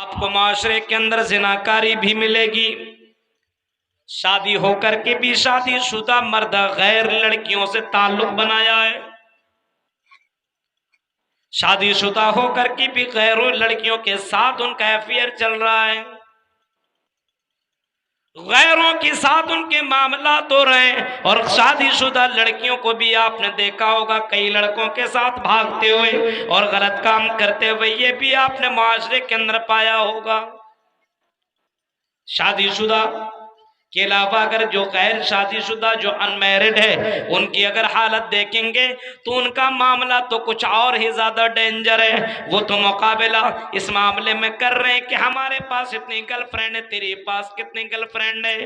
आपको माशरे के अंदर जिनाकारी भी मिलेगी। शादी होकर के भी शादीशुदा मर्द गैर लड़कियों से ताल्लुक बनाया है, शादीशुदा होकर के भी गैरों लड़कियों के साथ उनका अफेयर चल रहा है, गैरों के साथ उनके मामला तो रहे। और शादीशुदा लड़कियों को भी आपने देखा होगा कई लड़कों के साथ भागते हुए और गलत काम करते हुए, ये भी आपने माशरे के अंदर पाया होगा। शादीशुदा के अलावा अगर जो गैर शादीशुदा जो अनमैरिड है उनकी अगर हालत देखेंगे तो उनका मामला तो कुछ और ही ज्यादा डेंजर है। वो तो मुकाबला इस मामले में कर रहे हैं कि हमारे पास इतनी गर्लफ्रेंड है, तेरे पास कितनी गर्लफ्रेंड है,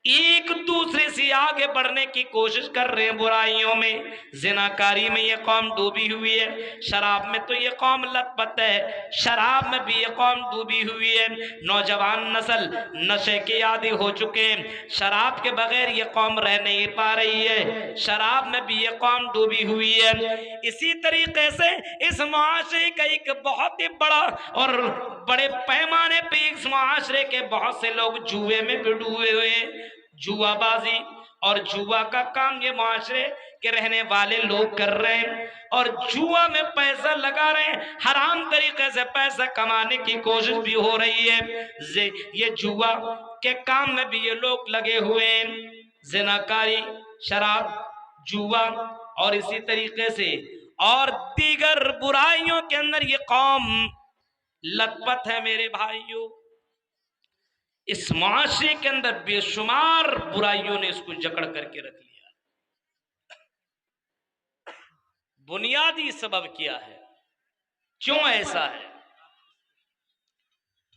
एक दूसरे से आगे बढ़ने की कोशिश कर रहे हैं बुराइयों में। जिनाकारी में ये कौम डूबी हुई है, शराब में तो ये कौम लतपत है, शराब में भी ये कौम डूबी हुई है। नौजवान नस्ल नशे के आदी हो चुके हैं, शराब के बगैर ये कौम रह नहीं पा रही है, शराब में भी ये कौम डूबी हुई है। इसी तरीके से इस मुआशरे का एक बहुत ही बड़ा और बड़े पैमाने पे इस मुआशरे के बहुत से लोग जुए में भी डूबे हुए हैं। जुआबाजी और जुआ का काम ये मुआशरे के रहने वाले लोग कर रहे हैं और जुआ में पैसा लगा रहे हैं, हराम तरीके से पैसा कमाने की कोशिश भी हो रही है। ये जुआ के काम में भी ये लोग लगे हुए हैं। जिनाकारी, शराब, जुआ और इसी तरीके से और दीगर बुराइयों के अंदर ये कौम लतपत है। मेरे भाइयों, इस मुआशरे के अंदर बेशुमार बुराइयों ने इसको जकड़ करके रख लिया। बुनियादी सबब क्या है, क्यों ऐसा है,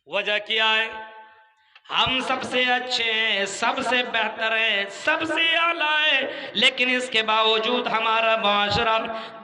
वजह क्या है? हम सबसे अच्छे हैं, सबसे बेहतर हैं, सबसे आला है, लेकिन इसके बावजूद हमारा मुआशरा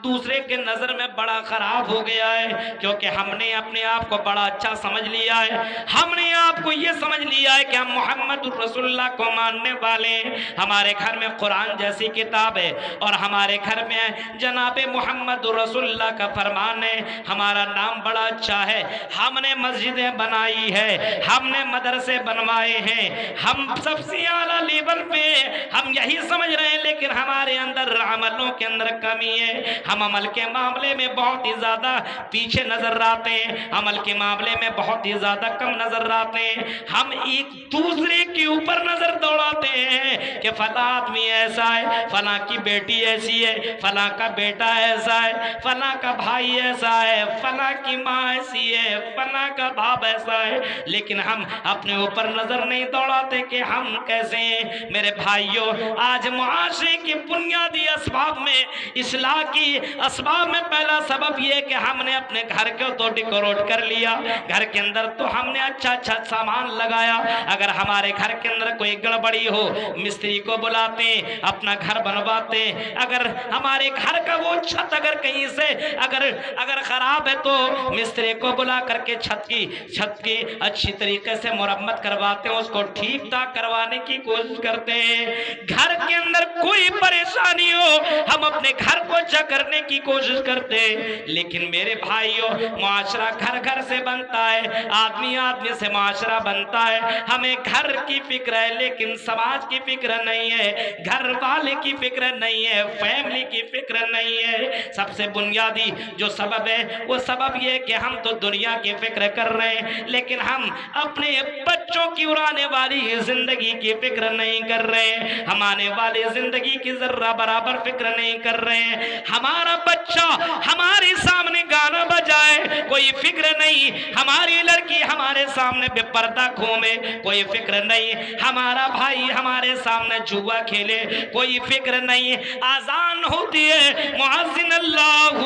दूसरे के नजर में बड़ा खराब हो गया है, क्योंकि हमने अपने आप को बड़ा अच्छा समझ लिया है। हमने आपको ये समझ लिया है कि हम मोहम्मद रसूलुल्लाह को मानने वाले हैं, हमारे घर में कुरान जैसी किताब है और हमारे घर में जनाब मोहम्मद रसूलुल्लाह का फरमान है, हमारा नाम बड़ा अच्छा है, हमने मस्जिदें बनाई है, हमने मदरसे बनवाए हैं, हम सबसे आला लेवल पे हम यही समझ रहे हैं, लेकिन हमारे अंदर अमलों के अंदर कमी है। हम अमल के मामले में बहुत ही ज्यादा पीछे नजर आते हैं, अमल के मामले में बहुत ही ज्यादा कम नजर आते हैं। हम एक दूसरे के ऊपर नजर दौड़ाते हैं कि फला आदमी ऐसा है, फला की बेटी ऐसी है, फला का बेटा ऐसा है, फला का भाई ऐसा है, फला की माँ ऐसी है, फला का बाप ऐसा है, लेकिन हम अपने ऊपर नजर नहीं दौड़ाते कि हम कैसे हैं। मेरे भाइयों, आज मुआशरे के बुनियादी असबाब में, इस्लाह की असबाब में पहला सबब यह कि हमने अपने घर को तो डेकोरेट कर लिया, घर के अंदर तो हमने अच्छा अच्छा सामान लगाया। अगर हमारे घर के अंदर कोई गड़बड़ी हो, मिस्त्री को बुलाते, अपना घर बनवाते। अगर हमारे घर का वो छत अगर कहीं से अगर खराब है तो मिस्त्री को बुला करके छत की अच्छी तरीके से मुरम्मत करवाते हैं, उसको ठीक ठाक करवाने की कोशिश करते हैं। घर के अंदर कोई परेशानी हो, हम अपने घर को अच्छा करने की कोशिश करते हैं। लेकिन मेरे भाइयों, मुआशरा घर घर से बनता है, आदमी आदमी से मुआशरा बनता है। हमें घर की फिक्र है लेकिन समाज की फिक्र नहीं है, घर वाले की फिक्र नहीं है, फैमिली की फिक्र नहीं है। सबसे बुनियादी जो सबब है वो सबब ये कि हम तो दुनिया की फिक्र कर रहे हैं, लेकिन हम अपने बच्चों की उड़ाने वाली जिंदगी की फिक्र नहीं कर रहे हैं, हम आने वाली जिंदगी की जर्रा बराबर फिक्र नहीं कर रहे हैं। हमारा बच्चा हमारे सामने गाना बजाए कोई फिक्र नहीं, हमारी लड़की हमारे सामने बेपर्दा घूमे कोई फिक्र नहीं, हमारा भाई हमारे सामने जुआ खेले कोई फिक्र नहीं। आजान होती है, मुअज्जिन अल्लाहु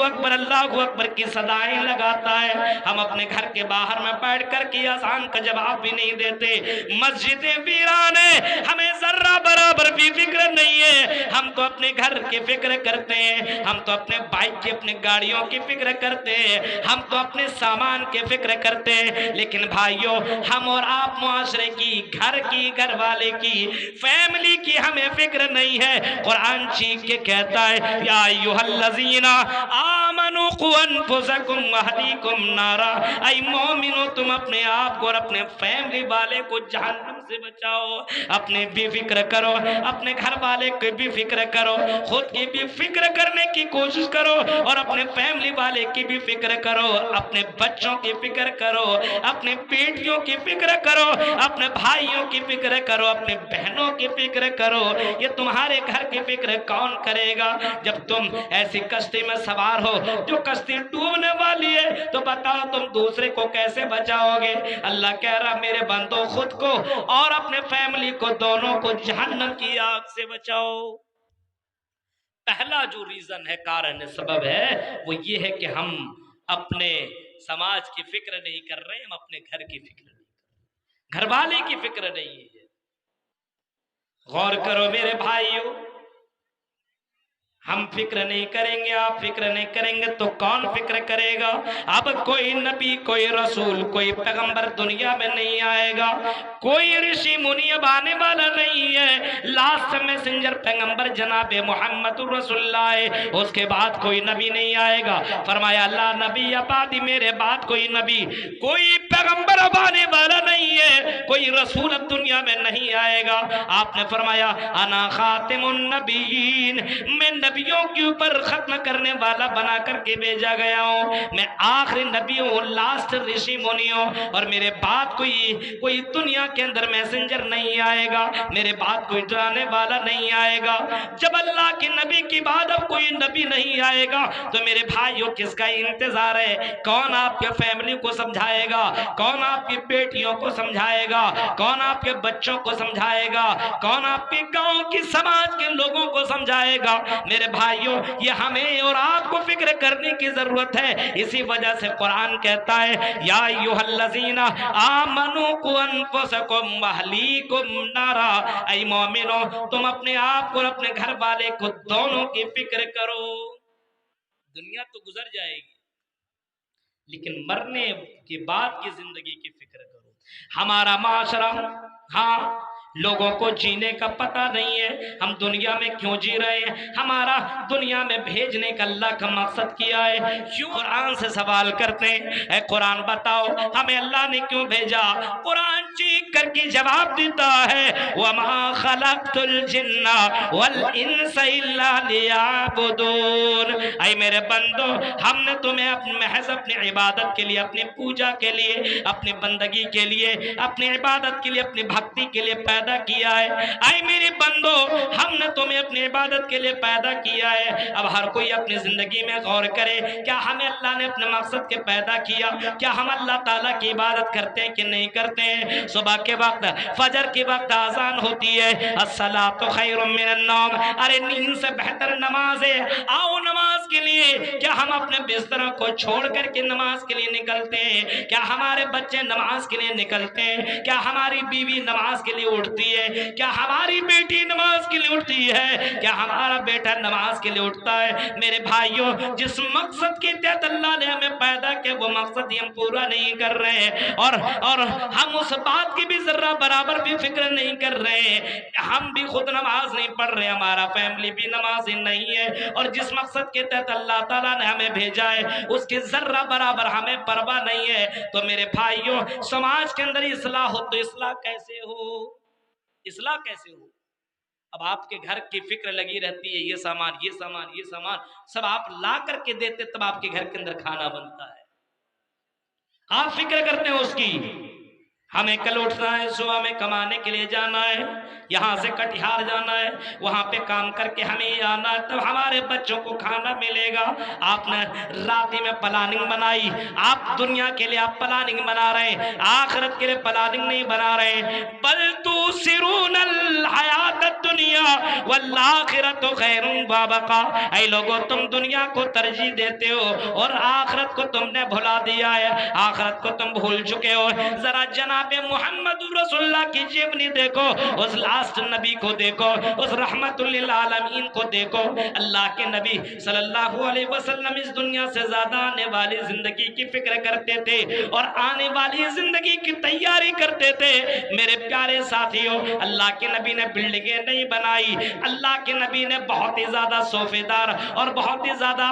अकबर की सदाएं लगाता है, हम अपने घर के बाहर में बैठ कर के आजान का जवाब भी नहीं देते। मस्जिदें वीरान है, हमें जर्रा बराबर भी फिक्र नहीं है। हम तो अपने घर की फिक्र करते हैं, हम तो अपने बाइक की अपनी गाड़ियों की फिक्र करते हैं, हम तो अपने सामान की फिक्र करते हैं। लेकिन भाइयों, हम और आप मुआशरे की, घर की, घर वाले की, फैमिली की हमें फिक्र नहीं है। कुरान चीख के कहता है, या अय्युहल्लज़ीना आमनू आमनू कु अनफुसकुम व अहलीकुम नारा, ऐ मोमिनो तुम अपने आप को और अपने फैमिली वाले को जहन्नम से बचाओ। अपने भी फिक्र करो, अपने घर वाले की भी फिक्र करो, खुद की भी फिक्र करने की कोशिश करो और अपने फैमिली वाले की भी फिक्र करो, अपने बच्चों की फिक्र करो, अपने बेटियों की फिक्र करो, अपने भाइयों की फिक्र करो, अपने बहनों की फिक्र करो। ये तुम्हारे घर की फिक्र कौन करेगा जब तुम ऐसी कश्ती में सवार हो जो कश्ती डूबने वाली है? तो बताओ तुम दूसरे को कैसे बचाओगे? अल्लाह कह रहा मेरे बंदो खुद को और अपने फैमिली को दोनों को जहन्नम की आग से बचाओ। पहला जो रीजन है, कारण सबब है, वो ये है कि हम अपने समाज की फिक्र नहीं कर रहे, हम अपने घर की फिक्र नहीं कर रहे, घर वाले की फिक्र नहीं है। गौर करो मेरे भाइयों, हम फिक्र नहीं करेंगे, आप फिक्र नहीं करेंगे तो कौन फिक्र करेगा? अब कोई नबी, कोई रसूल, कोई पैगंबर दुनिया में नहीं आएगा, कोई ऋषि मुनि अब आने वाला नहीं है। लास्ट मैसेंजर पैगंबर जनाब मोहम्मद रसूलुल्लाह है, उसके बाद कोई नबी नहीं आएगा। फरमाया अल्लाह नबी अबादी, मेरे बाद कोई नबी, कोई पैगंबर अब आने वाला नहीं है, कोई रसूल अब दुनिया में नहीं आएगा। आपने फरमाया अना खातिमुन नबीयीन, मैं नबियों के ऊपर खत्म करने वाला बना करके भेजा गया हूँ, मैं आखिरी नबी हूँ, लास्ट ऋषि मुनि हूँ, और मेरे बाद कोई दुनिया के अंदर मैसेंजर नहीं आएगा, मेरे बाद कोई डराने वाला नहीं आएगा। जब अल्लाह के नबी की बाद अब कोई नबी नहीं आएगा तो मेरे भाइयों किसका इंतजार है? कौन आपके फैमिली को समझाएगा? कौन आपकी बेटियों को समझाएगा? कौन आपके बच्चों को समझाएगा? कौन आपके गांव की समाज के लोगों को समझाएगा? मेरे भाइयों, ये हमें और आपको फिक्र करने की जरूरत है। इसी वजह से कुरान कहता है या अय्युहल्लज़ीना आमनू कु अनफुसकुम व अहलीकुम नारा, ऐ मोमिनो तुम अपने आप को और अपने घर वाले को दोनों की फिक्र करो। दुनिया तो गुजर जाएगी, लेकिन मरने के बाद की जिंदगी की फिक्र करो। हमारा माशरा, हाँ, लोगों को जीने का पता नहीं है, हम दुनिया में क्यों जी रहे हैं, हमारा दुनिया में भेजने का अल्लाह का मकसद किया है, क्यों? कुरान से सवाल करते हैं, कुरान बताओ हमें अल्लाह ने क्यों भेजा? कुरान चीख करके जवाब देता है वमा खलक़तुल जिन्ना वल इंसा इल्ला लियअबुदून, ऐ मेरे बंदो हमने तुम्हें महज अपनी इबादत के लिए, अपनी पूजा के लिए, अपनी बंदगी के लिए, अपनी इबादत के लिए, अपनी भक्ति के लिए पैदा किया है। ऐ मेरे बंदो हमने तुम्हें अपनी इबादत के लिए पैदा किया है। अब हर कोई अपनी जिंदगी में गौर करे, क्या हमें अल्लाह ने अपने मकसद के पैदा किया? क्या हम अल्लाह ताला की इबादत करते हैं कि नहीं करते हैं? सुबह के वक्त, फजर के वक्त आजान होती है, अस्सलातु खैरुम मिनन नौम, अरे नींद से बेहतर नमाज है, आओ नमाज के लिए। क्या हम अपने बिस्तरों को छोड़ करके नमाज के लिए निकलते हैं? क्या हमारे बच्चे नमाज के लिए निकलते हैं? क्या हमारी बीवी नमाज के लिए उठती है? क्या हमारी बेटी नमाज के लिए उठती है? क्या हमारा बेटा नमाज के लिए उठता है? मेरे भाइयों, जिस मकसद के तहत अल्लाह ने हमें पैदा किया वो मकसद ही हम पूरा नहीं कर रहे हैं, और हम उस बात की भी जरा बराबर भी फिक्र नहीं कर रहे हैं। हम भी खुद नमाज नहीं पढ़ रहे, हमारा फैमिली भी नमाजी नहीं है, और जिस मकसद के तहत अल्लाह ताला ने हमें भेजा है उसकी जर्रा बराबर हमें परवाह नहीं है। तो मेरे भाइयों, समाज के अंदर इस्लाह हो तो इस्लाह कैसे हो? इस्लाह कैसे हो? अब आपके घर की फिक्र लगी रहती है, ये सामान, ये सामान, ये सामान सब आप ला करके देते, तब आपके घर के अंदर खाना बनता है। आप फिक्र करते हैं उसकी, हमें कल उठना है, सुबह में कमाने के लिए जाना है, यहाँ से कटिहार जाना है, वहाँ पे काम करके हमें आना है, तब हमारे बच्चों को खाना मिलेगा। आपने रात में प्लानिंग बनाई, आप दुनिया के लिए आप प्लानिंग बना रहे हैं, आखिरत के लिए प्लानिंग नहीं बना रहे हैं। बल तुसिरूनल हयातद दुनिया वल आखिरतु खैरुन व अबका, ऐ लोगों तुम दुनिया को तरजीह देते हो और आखिरत को तुमने भुला दिया है, आखिरत को तुम भूल चुके हो। जरा जना जनाब मोहम्मद रसूलुल्लाह की जीवनी देखो, उस लास्ट नबी को देखो, उस रहमतुल लिल आलमीन को देखो। अल्लाह के नबी सल्लल्लाहु अलैहि वसल्लम इस दुनिया से ज्यादा आने वाली जिंदगी की फिक्र करते थे और आने वाली जिंदगी की तैयारी करते थे। मेरे प्यारे साथियों, अल्लाह के नबी ने बिल्डिंगें नहीं बनाई, अल्लाह के नबी ने बहुत ही ज्यादा सोफेदार और बहुत ही ज्यादा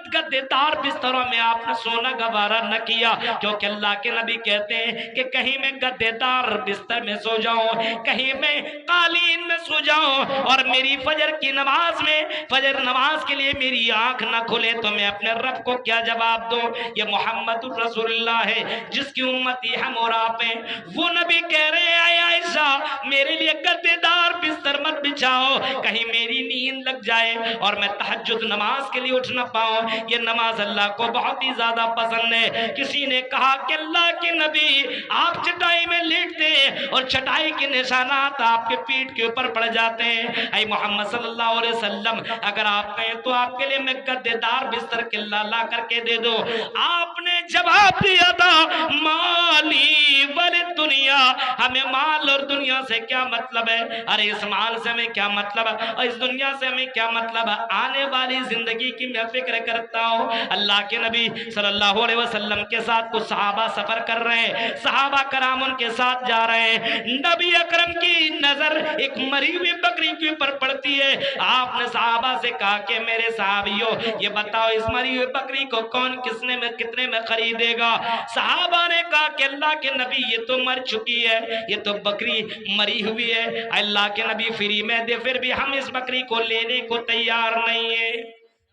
गद्देदार बिस्तरों में आपने सोना गवारा न किया, क्योंकि अल्लाह के नबी कहते हैं कि कहीं मैं गद्देदार बिस्तर में सो जाऊं, कहीं मैं कालीन में सो जाऊं और मेरी फजर की नमाज में, फजर नमाज के लिए मेरी आंख न खुले तो मैं अपने रब को क्या जवाब दूं। ये मोहम्मद रसूलुल्लाह है जिसकी उम्मती हम और आप हैं। वो नबी कह रहे हैं आयशा मेरे लिए गद्देदार बिस्तर मत बिछाओ, कहीं मेरी नींद लग जाए और मैं तहज्जुद नमाज के लिए उठ न पाऊं। ये नमाज अल्लाह को बहुत ही ज्यादा पसंद है। किसी ने कहा कि अल्लाह के नबी आप चटाई में लेटते और चटाई के निशानात आपके पीठ के ऊपर पड़ जाते हैं। ऐ मोहम्मद सल्लल्लाहु अलैहि वसल्लम अगर आप कहें तो आपके लिए मैं गद्देदार बिस्तर के ला करके दे दो। आपने जवाब दिया था माली वल दुनिया, हमें माल और दुनिया से क्या मतलब है। अरे इस माल से हमें क्या मतलब है और इस दुनिया से हमें क्या मतलब है। आने वाली जिंदगी की मैं फिक्र करता हूँ। अल्लाह के नबी सल्लल्लाहु अलैहि वसल्लम के साथ कुछ सहाबा सफर कर रहे हैं, सहाबा कराम उनके साथ जा रहे हैं। नबी अकरम की नजर एक मरी हुई बकरी के ऊपर पड़ती है। आपने सहाबा से कहा कि मेरे साहबियों ये बताओ इस मरी हुई बकरी को कौन किसने में कितने में खरीदेगा। सहाबा ने कहा कि अल्लाह के नबी ये तो मर चुकी है, ये तो बकरी मरी हुई है। अल्लाह के नबी फ्री में दे, फिर भी हम इस बकरी को लेने को तैयार नहीं है।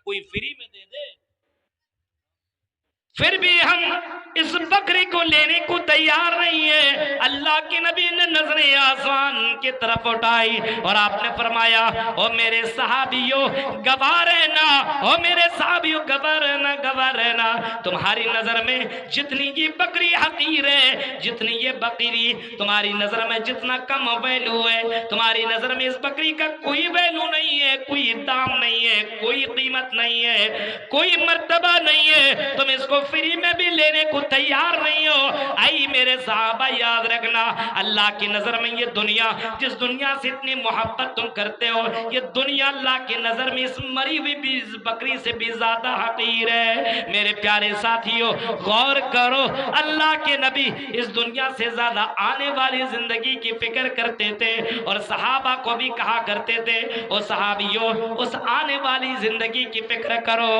कोई फ्री में दे दे फिर भी हम इस बकरी को लेने को तैयार नहीं है। अल्लाह के नबी ने नजरें आसमान की तरफ उठाई और आपने फरमाया ओ मेरे सहाबियों गवार है ना, ओ मेरे सहाबियों गवार है ना, गवार है ना। तुम्हारी नजर में जितनी ये बकरी हकीर है, जितनी ये बकरी तुम्हारी नजर में जितना कम वैल्यू है, तुम्हारी नजर में इस बकरी का कोई वैल्यू नहीं है, कोई दाम नहीं है, कोई कीमत नहीं है, कोई मर्तबा नहीं है। तुम इसको फ्री में भी लेने को तैयार नहीं हो। आई मेरे साहबा याद रखना अल्लाह की नजर में ये दुनिया, जिस दुनिया से इतनी मोहब्बत तुम करते हो, ये दुनिया अल्लाह की नजर में इस मरी हुई बकरी से भी ज्यादा हकीर है। मेरे प्यारे साथियों गौर करो, अल्लाह के नबी इस दुनिया से ज्यादा आने वाली जिंदगी की फिक्र करते थे और सहाबा को भी कहा करते थे ओ सहाबियों उस आने वाली जिंदगी की फिक्र करो।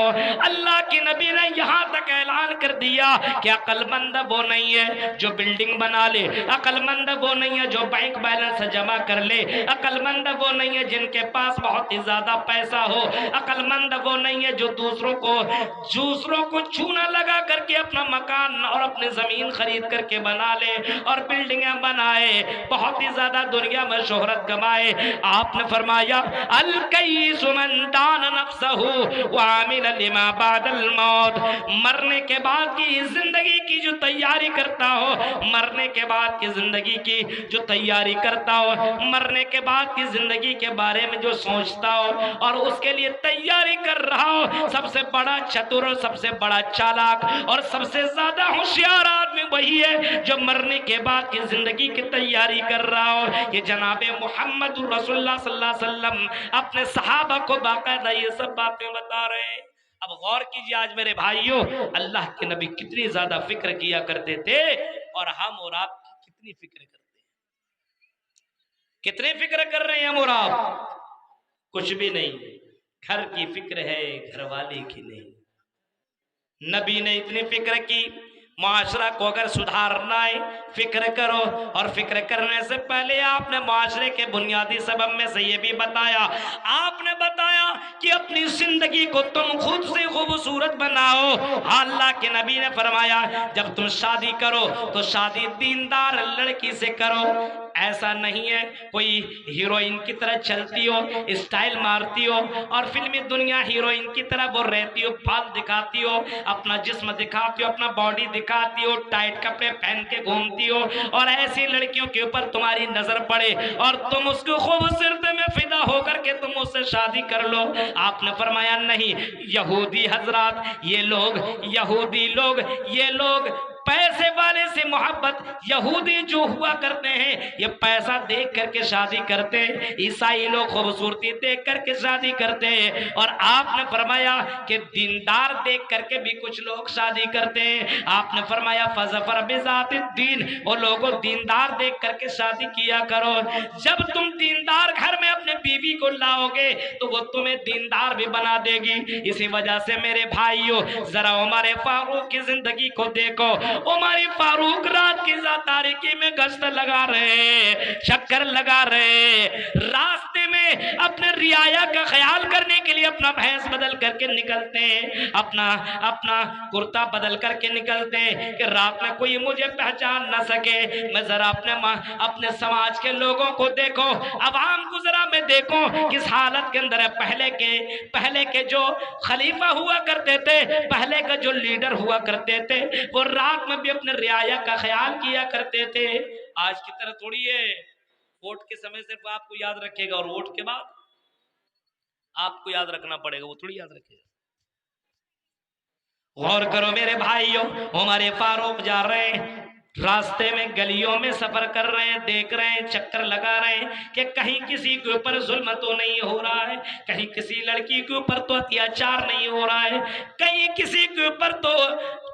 अल्लाह के नबी ने यहां तक ऐलान कर दिया कि अक्लमंद वो नहीं है जो बिल्डिंग बना ले, अक्लमंद वो नहीं है जो बैंक बैलेंस जमा कर ले, अक्लमंद वो नहीं है जिनके पास बहुत ही ज्यादा पैसा हो, अक्लमंद वो नहीं है जो दूसरों को चूना लगा करके अपना मकान और अपनी जमीन खरीद करके बना ले और बिल्डिंगें बनाए, बहुत ही ज्यादा दुनिया में शोहरत कमाए। आपने फरमाया अल कय्यिसु मन दान नफ्सहु व आमिल लिमा बादल मौत, मरने के बाद की जिंदगी की जो तैयारी करता हो, मरने के बाद की जिंदगी की जो तैयारी करता हो, मरने के बाद की जिंदगी के बारे में जो सोचता हो और उसके लिए तैयारी कर रहा हो, सबसे बड़ा चतुर और सबसे बड़ा चालाक और सबसे ज्यादा होशियार आदमी वही है जो मरने के बाद की जिंदगी की तैयारी कर रहा हो। ये जनाबे मोहम्मद रसूलुल्लाह सल्लल्लाहु अलैहि वसल्लम अपने सहाबा को बाकायदा ये सब बातें बता रहे हैं। अब गौर कीजिए आज मेरे भाइयों अल्लाह के नबी कितनी ज्यादा फिक्र किया करते थे और हम और आप कितनी फिक्र करते हैं। कितनी फिक्र कर रहे हैं हम और आप? कुछ भी नहीं। घर की फिक्र है, घर वाले की नहीं। नबी ने इतनी फिक्र की मुआशरा को अगर सुधारना है फिक्र करो, और फिक्र करने से पहले आपने मुआशरे के बुनियादी सबब में से ये भी बताया, आपने बताया कि अपनी जिंदगी को तुम खुद से खूबसूरत बनाओ। अल्लाह के नबी ने फरमाया जब तुम शादी करो तो शादी दीनदार लड़की से करो। ऐसा नहीं है कोई हीरोइन की तरह चलती हो, स्टाइल मारती हो और फिल्मी दुनिया हीरोइन की तरह वो रहती हो, फाल दिखाती हो, अपना जिस्म दिखाती हो, अपना बॉडी दिखाती हो, टाइट कपड़े पहन के घूमती हो और ऐसी लड़कियों के ऊपर तुम्हारी नजर पड़े और तुम उसको खूबसूरत में फिदा होकर के तुम उससे शादी कर लो। आपने फरमाया नहीं, यहूदी हजरात, ये लोग यहूदी लोग, ये लोग पैसे वाले से मोहब्बत यहूदी जो हुआ करते हैं ये पैसा देख करके शादी करते हैं, ईसाई लोग खूबसूरती देख करके शादी करते हैं, और आपने फरमाया कि दीनदार देख करके भी कुछ लोग शादी करते हैं। आपने फरमाया फज़फर बिज़ातिद दीन, वो लोगों दीनदार देख करके शादी किया करो। जब तुम दीनदार घर में अपने बीवी को लाओगे तो वो तुम्हें दीनदार भी बना देगी। इसी वजह से मेरे भाइयों जरा उमर फारूक की जिंदगी को देखो। उमर फारूक रात की तारीकी में गश्त लगा रहे, चक्कर लगा रहे, रास्ते में अपने रियाया का ख्याल करने के लिए अपना भैंस बदल करके निकलते हैं, अपना कुर्ता बदल करके निकलते हैं कि रात में कोई मुझे पहचान ना सके। मैं जरा अपने समाज के लोगों को देखो, अवाम को जरा मैं देखो किस हालत के अंदर है। पहले के जो खलीफा हुआ करते थे, पहले का जो लीडर हुआ करते थे, वो रात में भी अपने रियाया का ख्याल किया करते थे। आज की तरह थोड़ी है, वोट के समय सिर्फ आपको याद रखेगा और वोट के बाद आपको याद रखना पड़ेगा, वो थोड़ी याद रखेगा। गौर करो मेरे भाइयों, उमर फारूक जा रहे हैं, रास्ते में गलियों में सफर कर रहे हैं, देख रहे हैं, चक्कर लगा रहे हैं कि कहीं किसी के ऊपर जुल्म तो नहीं हो रहा है, कहीं किसी लड़की के ऊपर तो अत्याचार नहीं हो रहा है, कहीं किसी के ऊपर तो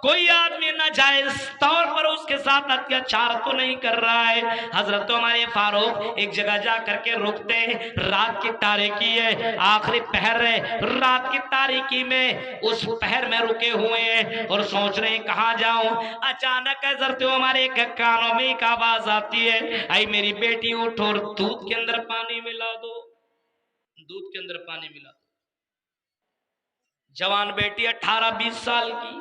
कोई आदमी नाजायज तौर पर उसके साथ अत्याचार तो नहीं कर रहा है। हजरत उमर फारूक एक जगह जा करके रुकते हैं, रात की तारीकी है, आखिरी पहर है, रात की तारीकी में उस पहर में रुके हुए हैं और सोच रहे हैं कहाँ जाऊं। अचानक हजरत उमर एक कानों में एक आवाज आती है, आई मेरी बेटी उठो और दूध के अंदर पानी मिला दो, दूध के अंदर पानी मिला दो। जवान बेटी 18-20 साल की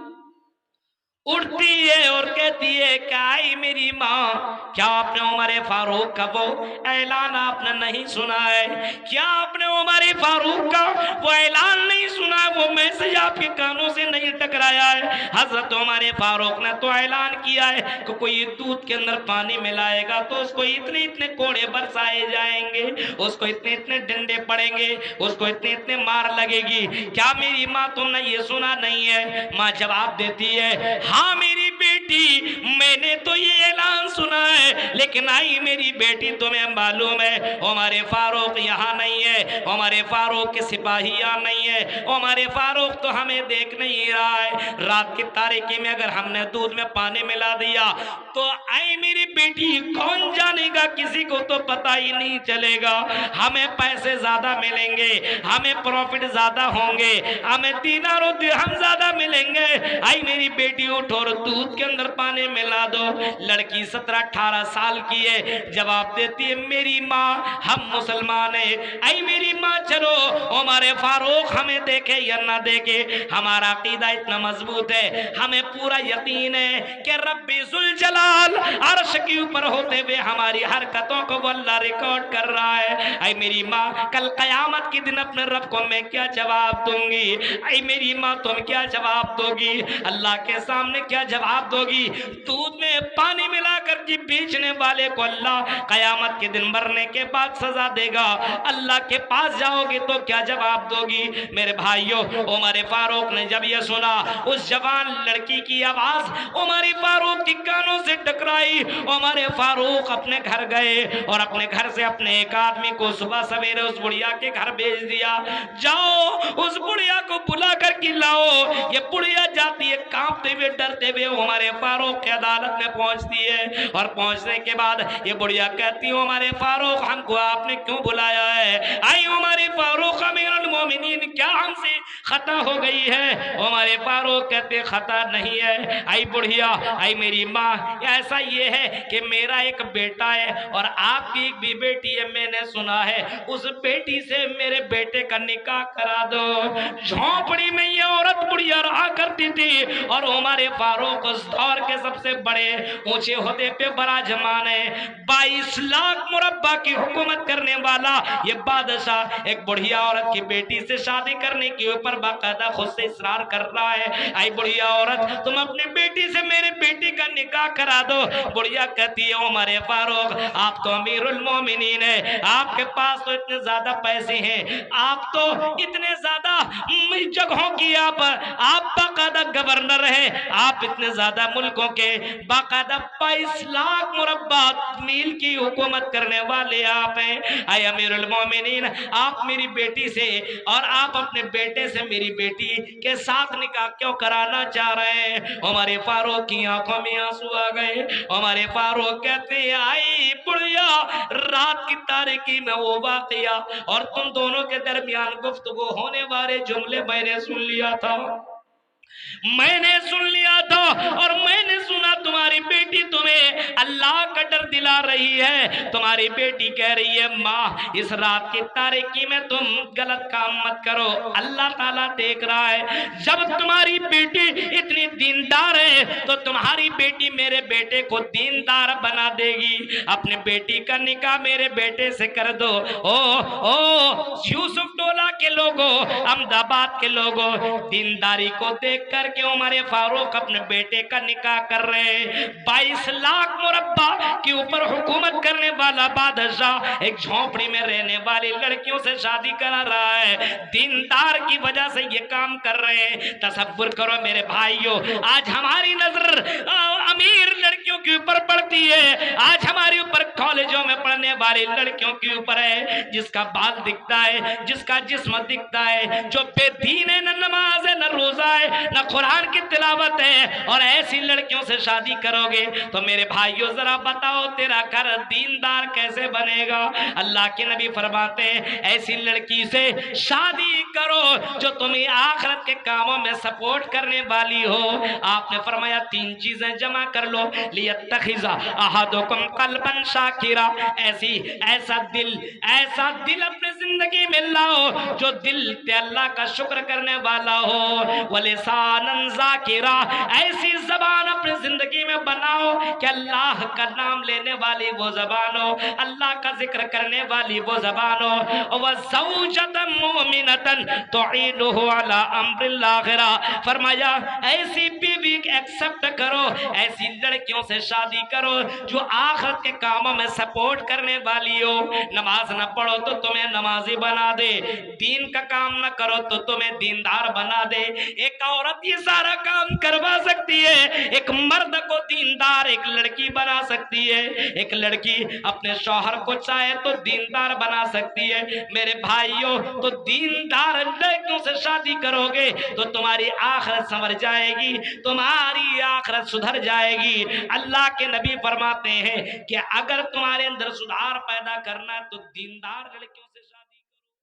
उठती है और कहती है कि आई मेरी माँ, क्या आपने उमर फारूक का वो ऐलान आपने नहीं सुना है? क्या आपने उमर फारूक का वो ऐलान नहीं सुना है? वो मैसेज आपके कानों से नहीं टकराया है? हजरत उमर फारूक ने तो ऐलान किया है कि कोई दूध के अंदर पानी मिलाएगा तो उसको इतने इतने कोड़े बरसाए जाएंगे, उसको इतने इतने डंडे पड़ेंगे, उसको इतने इतने मार लगेगी। क्या मेरी माँ तुमने ये सुना नहीं है? माँ जवाब देती है, हाँ मेरी बेटी, मैंने तो ये ऐलान सुना है, लेकिन आई मेरी बेटी तुम्हें मालूम है उमर फारूक यहाँ नहीं है, उमर फारूक के सिपाही यहाँ नहीं है, उमर फारूक तो हमें देख नहीं रहा है। रात की तारीकी में अगर हमने दूध में पानी मिला दिया तो आई मेरी बेटी कौन जानेगा, किसी को तो पता ही नहीं चलेगा, हमें पैसे ज्यादा मिलेंगे, हमें प्रॉफिट ज्यादा होंगे, हमें दीनार और दिरहम ज्यादा मिलेंगे। आई मेरी बेटी उठो और दूध के अंदर पानी मिला दो। लड़की 17-18 साल की है, जवाब देती है मेरी माँ हम मुसलमान है। आई मेरी माँ चलो उमर फारूक हमें देखे या ना देखे, हमारा अकीदा इतना मजबूत है, हमें पूरा यकीन है कि रब्बी जुल जलाल अर्श के ऊपर होते हुए हमारी हरकतों को वो अल्लाह रिकॉर्ड कर रहा है। आई मेरी माँ कल कयामत के दिन अपने रब को मैं क्या जवाब दूंगी? आई मेरी माँ तुम क्या जवाब दोगी? अल्लाह के सामने क्या जवाब दोगी? दूध में पानी मिलाकर के बेचने वाले को अल्लाह कयामत के दिन मरने के बाद सजा देगा, अल्लाह के पास जाओगे तो क्या जवाब दोगी? मेरे भाइयों, उमर फारूक ने जब यह सुना, उस जवान लड़की की आवाज उमर फारूक के कानों से टकराई। उमर फारूक अपने घर गए और अपने घर से अपने एक आदमी को सुबह सवेरे उस बुढ़िया के घर भेज दिया, जाओ उस बुढ़िया को बुला कर के लाओ। ये बुढ़िया जाती है कांपते हुए डरते हुए उमर फारूक की अदालत में पहुंचती है, और पहुंचने के बाद ये बुढ़िया कहती है उमर फारूक हमको आपने क्यों बुलाया है? आई उमर फारूक अमीरुल मोमिनीन क्या हमसे खता हो गई है? उमर फारूक कहते खता नहीं है। आई बुढ़िया, आई मेरी माँ, ऐसा ये है कि मेरा एक बेटा है और आपकी एक भी बेटी है, मैंने सुना है उस बेटी से मेरे बेटे का निकाह करा दो। झोंपड़ी में ये औरत बुढ़िया रहा करती थी और उमर फारूक उस दौर के सबसे बड़े ऊंचे होते पे बड़ा जमान है, 22 लाख मुरब्बा की हुकूमत करने वाला ये बादशाह एक बुढ़िया औरत की बेटी से शादी करने के ऊपर बाकायदा खुद से इसरार कर रहा है। आई बुढ़िया औरत, तुम अपनी बेटी से मेरे बेटी का निकाह करा दो। बुढ़िया कहती है उमर फारूक आप तो अमीरुल मोमिनीन है, आपके पास तो इतने ज्यादा पैसे हैं, आप तो इतने ज्यादा जगहों की आप बाकायदा गवर्नर है, आप इतने ज्यादा मुल्कों के बाकायदा 22 लाख मुरब्बा मील की हुकूमत करने वाले आप हैं। आए अमीरुल मोमिनीन, आप मेरी बेटी से और आप अपने बेटे से मेरी बेटी के साथ निकाह क्यों कराना चाह रहे हैं? हमारे फारूक की आंखों में आंसू आ गए। हमारे फारूक कहते हैं, आई बुढ़िया रात की तारीकी में वो वाकया और तुम दोनों के दरमियान गुफ्तगू होने वाले जुमले मैंने सुन लिया था, मैंने सुन लिया था। और मैंने सुना तुम्हारी बेटी तुम्हें अल्लाह का डर दिला रही है। तुम्हारी बेटी कह रही है, माँ इस रात की तारीकी में तुम गलत काम मत करो, अल्लाह ताला देख रहा है। जब तुम्हारी बेटी इतनी दीनदार है तो तुम्हारी बेटी मेरे बेटे को दीनदार बना देगी। अपने बेटी का निकाह मेरे बेटे से कर दो। ओ यूसुफ टोला के लोगों, अहमदाबाद के लोगों, दीनदारी को देख करके उमर फारूक अपने बेटे का निकाह कर रहे हैं। 22 लाख मुरब्बा के ऊपर हुकूमत करने वाला बादशाह एक झोपड़ी में रहने वाली लड़कियों से शादी करा रहा है। दीनदार की वजह से ये काम कर रहे हैं। तसव्वुर करो मेरे भाइयों, आज हमारी नजर अमीर लड़कियों के ऊपर पड़ती है, आज हमारे ऊपर कॉलेजों में पढ़ने वाली लड़कियों के ऊपर है, जिसका बाल दिखता है, जिसका जिस्म दिखता है, जो बेदीन है, न नमाज है, न रोजा है, न कुरान की तिलावत है, और ऐसी लड़कियों से शादी करोगे तो मेरे भाइयों जरा बताओ तेरा घर दीनदार कैसे बनेगा? अल्लाह के नबी फरमाते हैं, ऐसी लड़की से शादी करो जो तुम्हें आखिरत के कामों में सपोर्ट करने वाली हो। आपने फरमाया 3 चीजें जमा कर लो, लियत्तखिज़ा अहदुकुम क़ल्बन शाकिरा, ऐसा दिल अपने जिंदगी में लाओ जो दिल पे अल्लाह का शुक्र करने वाला हो। वलिसानन ज़ाकिरा, ऐसी जबान अपनी जिंदगी में बनाओ कि अल्लाह का नाम लेने वाली वो जबान हो, अल्लाह का जिक्र करने वाली वो जबान हो। व ज़ौजतन मुमिनतन तुईनुहु अला अम्रिल आखिरा, फरमाया ऐसी बीवी एक्सेप्ट करो, ऐसी लड़कियों से शादी करो जो आखिरत के कामों में सपोर्ट करने वाली हो। नमाज न पढ़ो तो तुम्हें नमाजी बना दे, दीन का काम न करो तो तुम्हें दीनदार बना दे। एक औरत ये सारा काम करवा सकती है, एक मर्द को दीनदार एक लड़की बना सकती है, एक लड़की अपने शौहर को चाहे तो दीनदार बना सकती है। मेरे भाइयों, तो दीनदार लड़कियों से शादी करोगे तो तुम्हारी आखिरत संवर जाएगी, तुम्हारी आखिरत सुधर जाएगी। अल्लाह के नबी फरमाते हैं कि अगर तुम्हारे अंदर सुधार पैदा करना है तो दीनदार लड़कियों